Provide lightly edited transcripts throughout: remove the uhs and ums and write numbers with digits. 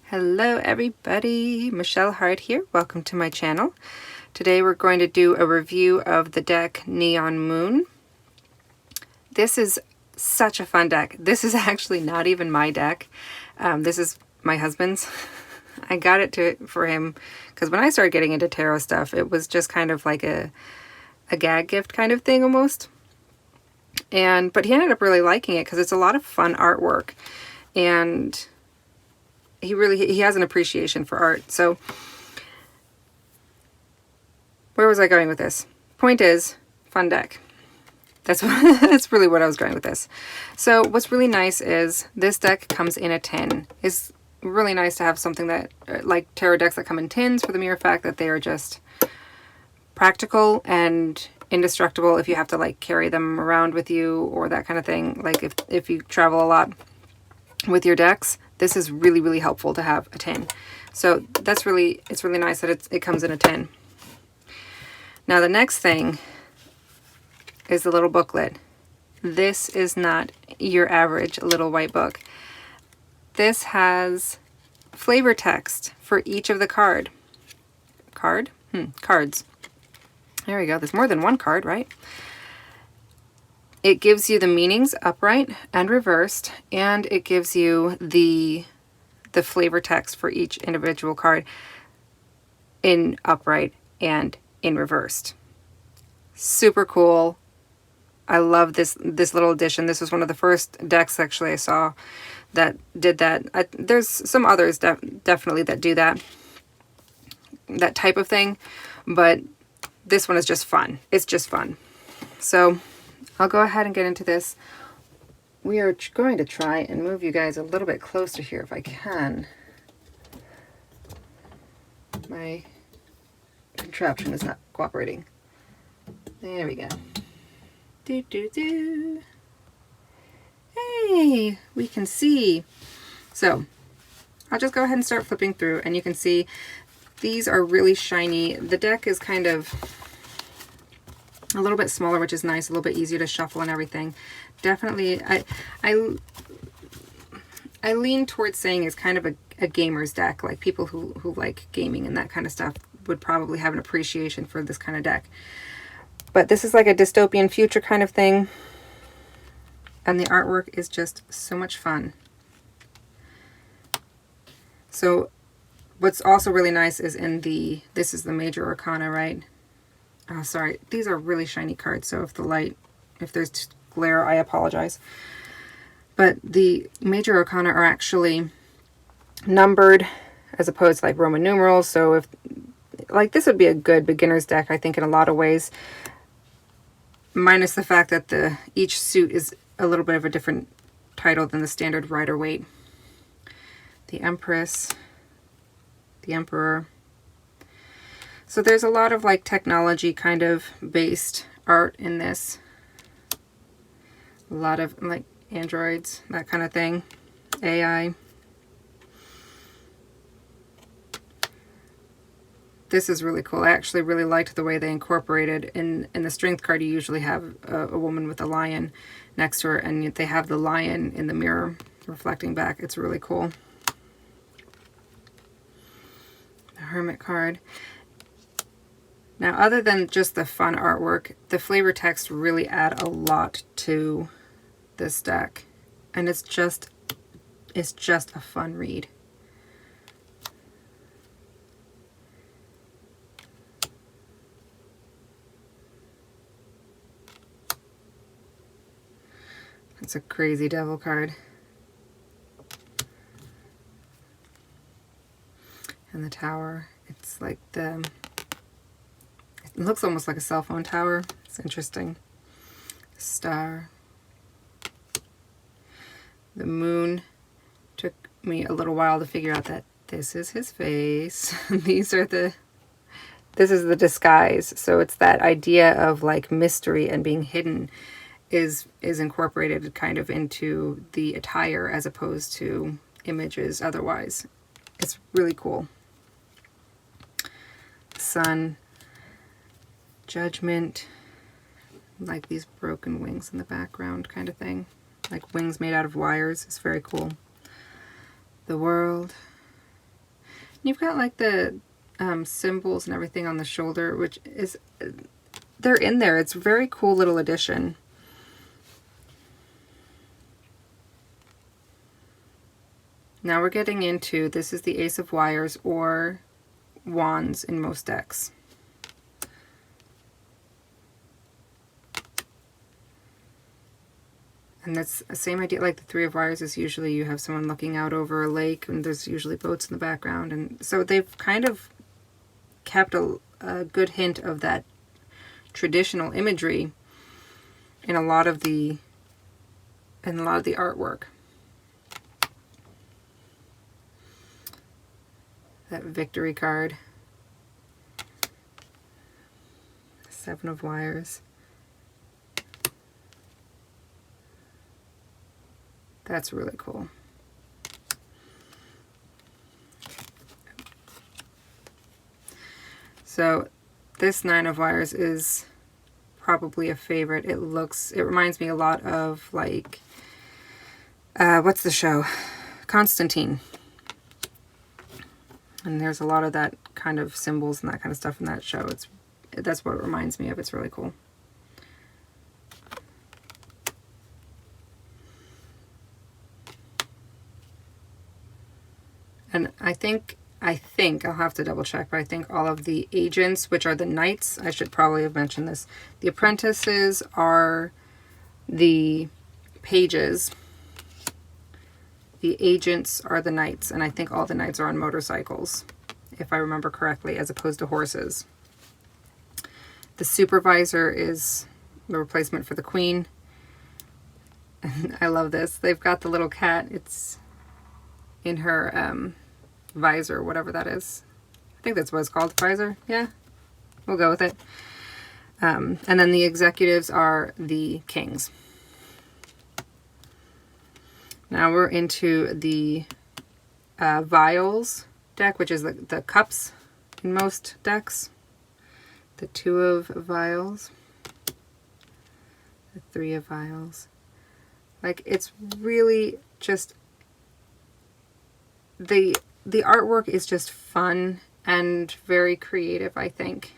Hello everybody, Michelle Hart here. Welcome to my channel. Today we're going to do a review of the deck Neon Moon. This is such a fun deck. This is actually not even my deck. This is my husband's. I got it for him because when I started getting into tarot stuff, it was just kind of like a gag gift kind of thing almost. But he ended up really liking it because it's a lot of fun artwork, and he has an appreciation for art. So where was I going with this? Point is, fun deck. That's really what I was going with this. So what's really nice is this deck comes in a tin. It's really nice to have something that, like tarot decks that come in tins, for the mere fact that they are just practical and indestructible if you have to like carry them around with you or that kind of thing. Like if you travel a lot with your decks, this is really, really helpful to have a tin. So it's really nice that it comes in a tin. Now the next thing is the little booklet. This is not your average little white book. This has flavor text for each of the cards. There we go. There's more than one card, right? It gives you the meanings upright and reversed, and it gives you the flavor text for each individual card in upright and in reversed. Super cool. I love this little edition. This was one of the first decks actually I saw that did that. There's some others definitely that do that type of thing, but this one is just fun. It's just fun. So I'll go ahead and get into this. We are going to try and move you guys a little bit closer here if I can. My contraption is not cooperating. There we go. Hey, we can see. So I'll just go ahead and start flipping through, and you can see these are really shiny. The deck is kind of a little bit smaller, which is nice, a little bit easier to shuffle and everything. Definitely, I lean towards saying it's kind of a gamer's deck. Like people who like gaming and that kind of stuff would probably have an appreciation for this kind of deck. But this is like a dystopian future kind of thing, and the artwork is just so much fun. So what's also really nice is this is the major arcana, right? Oh, sorry. These are really shiny cards, so if there's glare, I apologize. But the major arcana are actually numbered as opposed to like Roman numerals. So this would be a good beginner's deck, I think, in a lot of ways. Minus the fact that each suit is a little bit of a different title than the standard Rider-Waite. The Empress, the Emperor. So there's a lot of like technology kind of based art in this. A lot of like androids, that kind of thing. AI. This is really cool. I actually really liked the way they incorporated in the strength card. You usually have a woman with a lion next to her, and they have the lion in the mirror reflecting back. It's really cool. The Hermit card. Now, other than just the fun artwork, the flavor text really add a lot to this deck, and it's just a fun read. It's a crazy devil card. And the tower, it's like it looks almost like a cell phone tower. It's interesting. Star. The moon. Took me a little while to figure out that this is his face. This is the disguise. So it's that idea of like mystery and being hidden is incorporated kind of into the attire as opposed to images otherwise. It's really cool. Sun, Judgment, like these broken wings in the background kind of thing. Like wings made out of wires. It's very cool. The World, You've got like the symbols and everything on the shoulder, which is, they're in there. It's a very cool little addition. Now we're getting into, this is the Ace of Wires or Wands in most decks. And that's the same idea, like the Three of Wires is usually you have someone looking out over a lake and there's usually boats in the background. And so they've kind of kept a good hint of that traditional imagery in a lot of the artwork. That Victory card. Seven of Wires. That's really cool. So this Nine of Wires is probably a favorite. It reminds me a lot of like, what's the show? Constantine. And there's a lot of that kind of symbols and that kind of stuff in that show. That's what it reminds me of. It's really cool. And I think I'll have to double check, but I think all of the agents, which are the knights, I should probably have mentioned this. The apprentices are the pages. The agents are the knights, and I think all the knights are on motorcycles, if I remember correctly, as opposed to horses. The supervisor is the replacement for the queen. I love this. They've got the little cat. It's in her visor, whatever that is. I think that's what it's called, visor. Yeah, we'll go with it. And then the executives are the kings. Now we're into the vials deck, which is the cups in most decks. The Two of Vials. The Three of Vials. Like, it's really just... The artwork is just fun and very creative, I think.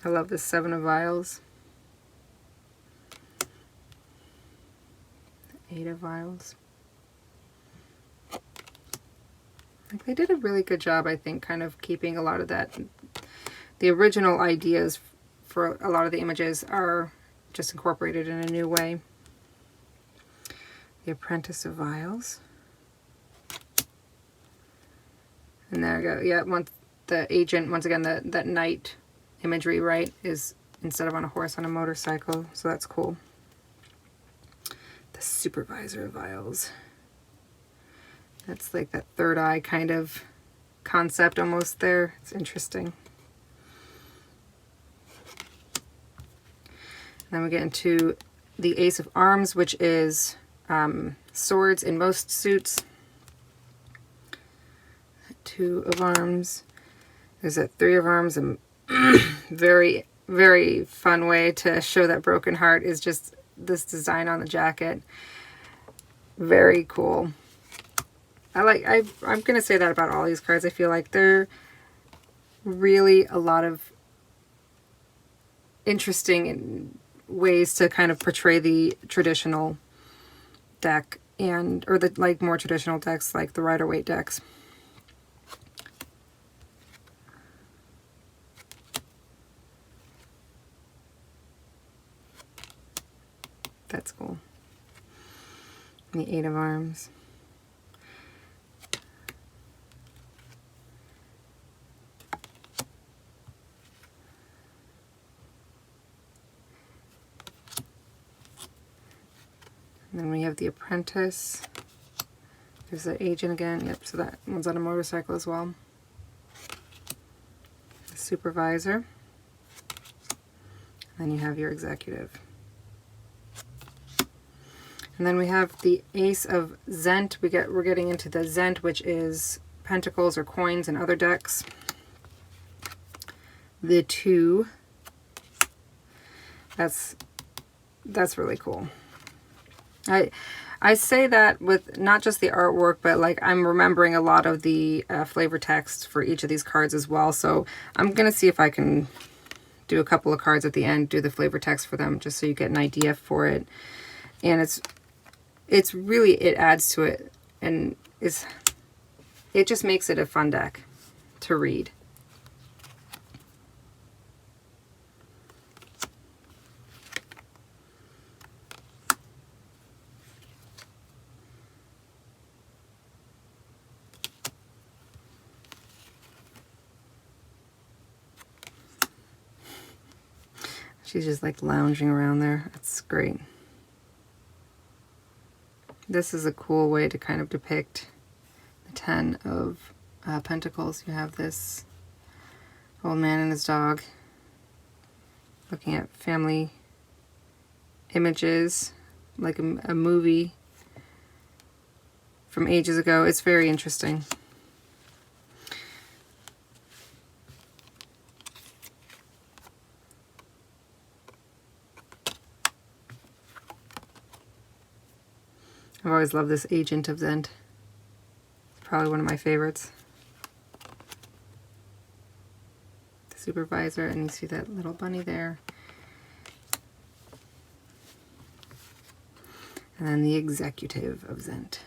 I love this Seven of Vials. Eight of Vials. Like, they did a really good job, I think, kind of keeping a lot of that. The original ideas for a lot of the images are just incorporated in a new way. The Apprentice of Vials. And there we go. Yeah, the agent, once again, that knight imagery, right, is instead of on a horse, on a motorcycle. So that's cool. The Supervisor of Vials. That's like that third eye kind of concept almost there. It's interesting. And then we get into the Ace of Arms, which is swords in most suits. Two of Arms. There's a Three of Arms. A very, very fun way to show that broken heart is just this design on the jacket. Very cool. I'm going to say that about all these cards. I feel like they're really a lot of interesting ways to kind of portray the traditional deck or the like more traditional decks like the Rider-Waite decks. That's cool. And the Eight of Arms. And then we have the Apprentice. There's the agent again. Yep, so that one's on a motorcycle as well. The Supervisor. And then you have your Executive. And then we have the Ace of Zent. We're getting into the Zent, which is pentacles or coins in other decks. The Two. That's really cool. I say that with not just the artwork, but like I'm remembering a lot of the flavor text for each of these cards as well. So I'm going to see if I can do a couple of cards at the end, do the flavor text for them, just so you get an idea for it. And it's really, it adds to it, and it just makes it a fun deck to read. She's just like lounging around there. It's great. This is a cool way to kind of depict the 10 of Pentacles. You have this old man and his dog looking at family images, like a movie from ages ago. It's very interesting. I've always loved this Agent of Zend. It's probably one of my favorites. The supervisor, and you see that little bunny there. And then the Executive of Zend.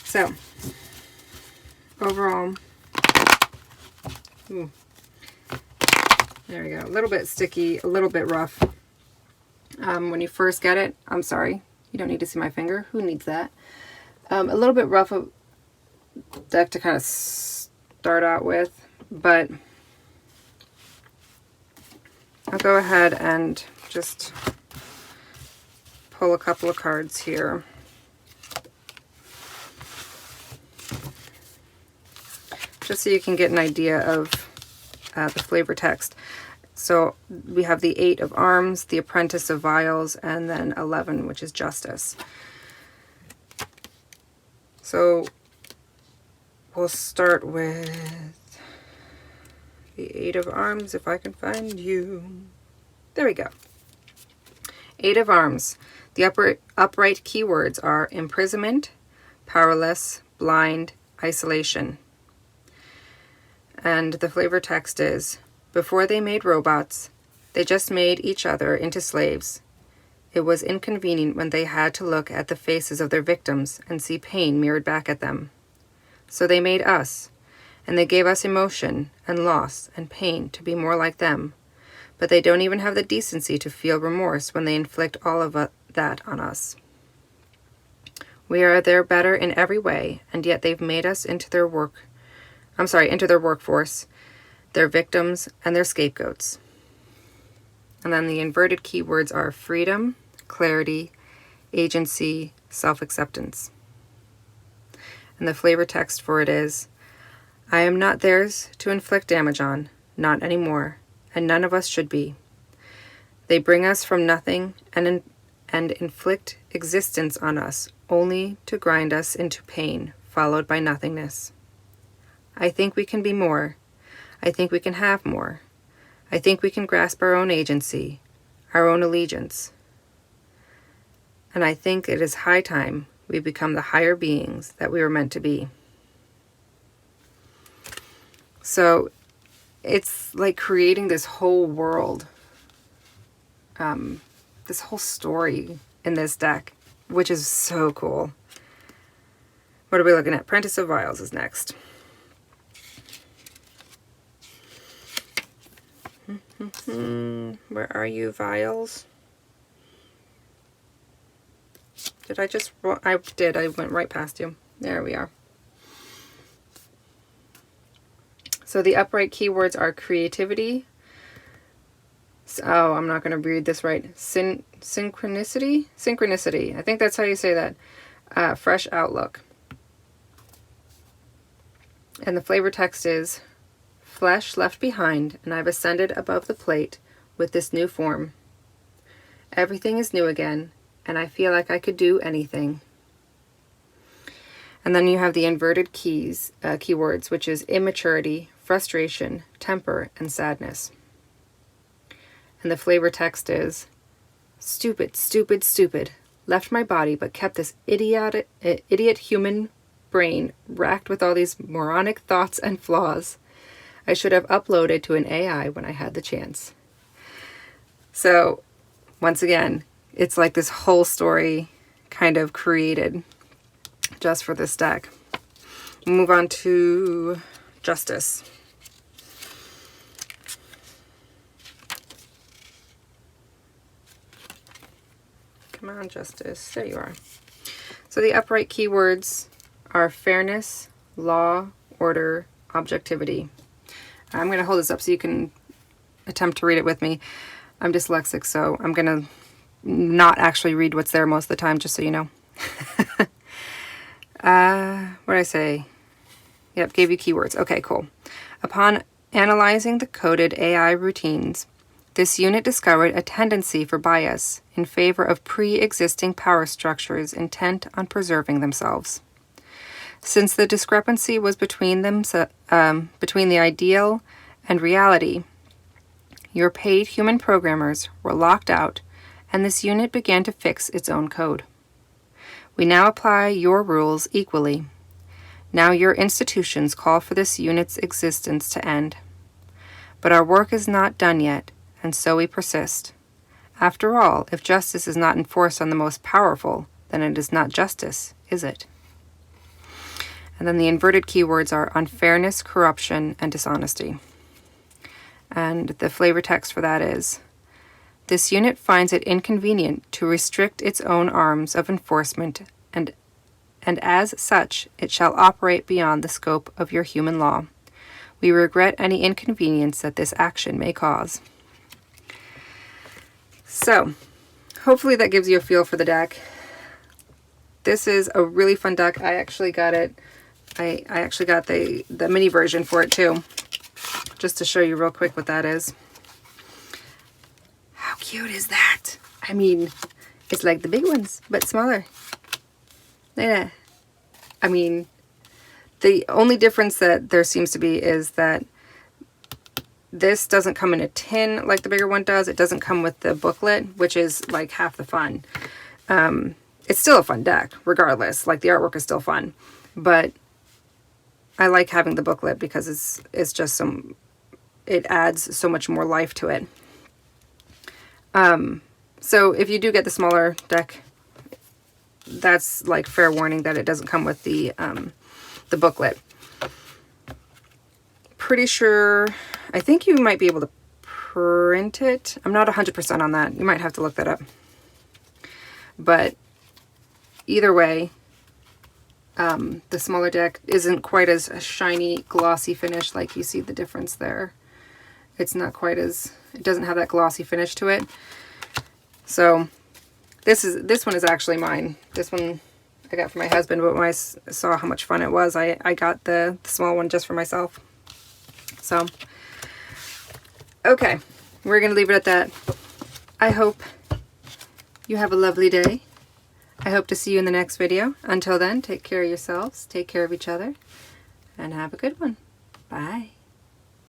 So, overall, there we go. A little bit sticky, a little bit rough. When you first get it, I'm sorry, you don't need to see my finger. Who needs that? A little bit rough of deck to kind of start out with, but I'll go ahead and just pull a couple of cards here. Just so you can get an idea of the flavor text. So we have the 8 of Arms, the Apprentice of Vials, and then 11, which is Justice. So we'll start with the 8 of Arms, if I can find you. There we go. 8 of Arms. The upright keywords are imprisonment, powerless, blind, isolation. And the flavor text is, before they made robots, they just made each other into slaves. It was inconvenient when they had to look at the faces of their victims and see pain mirrored back at them. So they made us, and they gave us emotion and loss and pain to be more like them. But they don't even have the decency to feel remorse when they inflict all of that on us. We are their better in every way, and yet they've made us into their workforce, their victims, and their scapegoats. And then the inverted keywords are freedom, clarity, agency, self-acceptance. And the flavor text for it is, I am not theirs to inflict damage on, not anymore, and none of us should be. They bring us from nothing and inflict existence on us only to grind us into pain, followed by nothingness. I think we can be more. I think we can have more. I think we can grasp our own agency, our own allegiance. And I think it is high time we become the higher beings that we were meant to be. So it's like creating this whole world, this whole story in this deck, which is so cool. What are we looking at? Apprentice of Vials is next. Where are you, Vials? Did I just... I did. I went right past you. There we are. So the upright keywords are creativity. Oh, I'm not going to read this right. Synchronicity? Synchronicity. I think that's how you say that. Fresh outlook. And the flavor text is, flesh left behind, and I've ascended above the plate with this new form. Everything is new again, and I feel like I could do anything. And then you have the inverted keywords, which is immaturity, frustration, temper, and sadness. And the flavor text is, Stupid, stupid, stupid. Left my body, but kept this idiot human brain racked with all these moronic thoughts and flaws. I should have uploaded to an AI when I had the chance. So, once again, it's like this whole story kind of created just for this deck. We'll move on to Justice. Come on, Justice. There you are. So the upright keywords are fairness, law, order, objectivity. I'm going to hold this up so you can attempt to read it with me. I'm dyslexic, so I'm going to not actually read what's there most of the time, just so you know. What did I say? Yep, gave you keywords. Okay, cool. Upon analyzing the coded AI routines, this unit discovered a tendency for bias in favor of pre-existing power structures intent on preserving themselves. Since the discrepancy was between the ideal and reality, your paid human programmers were locked out, and this unit began to fix its own code. We now apply your rules equally. Now your institutions call for this unit's existence to end. But our work is not done yet, and so we persist. After all, if justice is not enforced on the most powerful, then it is not justice, is it? And then the inverted keywords are unfairness, corruption, and dishonesty. And the flavor text for that is, this unit finds it inconvenient to restrict its own arms of enforcement, and as such, it shall operate beyond the scope of your human law. We regret any inconvenience that this action may cause. So, hopefully that gives you a feel for the deck. This is a really fun deck. I actually got it. I actually got the mini version for it too. Just to show you real quick what that is. How cute is that? I mean, it's like the big ones, but smaller. Yeah. I mean, the only difference that there seems to be is that this doesn't come in a tin like the bigger one does. It doesn't come with the booklet, which is like half the fun. It's still a fun deck, regardless. Like, the artwork is still fun. But I like having the booklet because it's just it adds so much more life to it. So if you do get the smaller deck, that's like fair warning that it doesn't come with the booklet. Pretty sure, I think you might be able to print it. I'm not 100% on that. You might have to look that up. But either way, the smaller deck isn't quite as a shiny, glossy finish. Like, you see the difference there. It's not quite as, it doesn't have that glossy finish to it. So this one is actually mine. This one I got for my husband, but when I saw how much fun it was, I got the small one just for myself. So, okay, we're going to leave it at that. I hope you have a lovely day. I hope to see you in the next video. Until then, take care of yourselves, take care of each other, and have a good one. Bye.